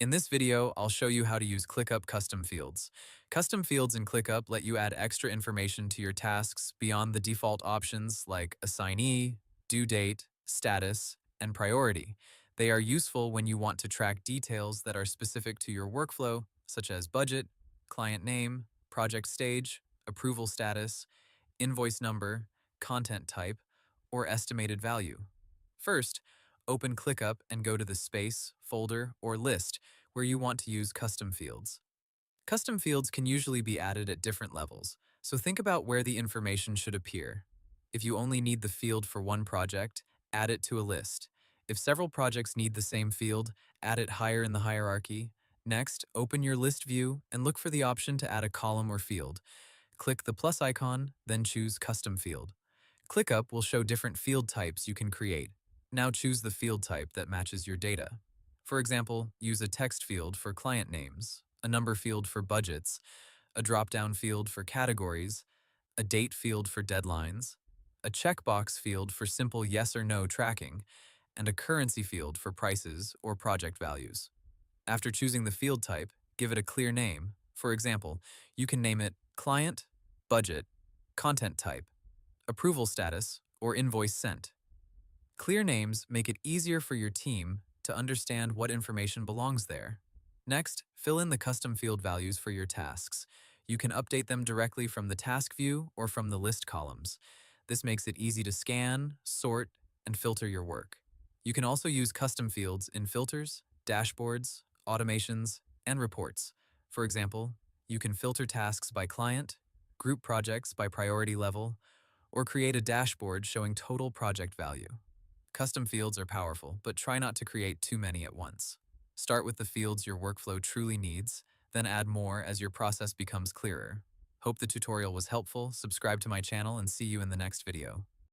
In this video, I'll show you how to use ClickUp custom fields. Custom fields in ClickUp let you add extra information to your tasks beyond the default options like assignee, due date, status, and priority. They are useful when you want to track details that are specific to your workflow, such as budget, client name, project stage, approval status, invoice number, content type, or estimated value. First, open ClickUp and go to the Space, Folder, or List where you want to use custom fields. Custom fields can usually be added at different levels, so think about where the information should appear. If you only need the field for one project, add it to a list. If several projects need the same field, add it higher in the hierarchy. Next, open your list view and look for the option to add a column or field. Click the plus icon, then choose Custom Field. ClickUp will show different field types you can create. Now choose the field type that matches your data. For example, use a text field for client names, a number field for budgets, a drop-down field for categories, a date field for deadlines, a checkbox field for simple yes or no tracking, and a currency field for prices or project values. After choosing the field type, give it a clear name. For example, you can name it Client, Budget, Content Type, Approval Status, or Invoice Sent. Clear names make it easier for your team to understand what information belongs there. Next, fill in the custom field values for your tasks. You can update them directly from the task view or from the list columns. This makes it easy to scan, sort, and filter your work. You can also use custom fields in filters, dashboards, automations, and reports. For example, you can filter tasks by client, group projects by priority level, or create a dashboard showing total project value. Custom fields are powerful, but try not to create too many at once. Start with the fields your workflow truly needs, then add more as your process becomes clearer. Hope the tutorial was helpful. Subscribe to my channel and see you in the next video.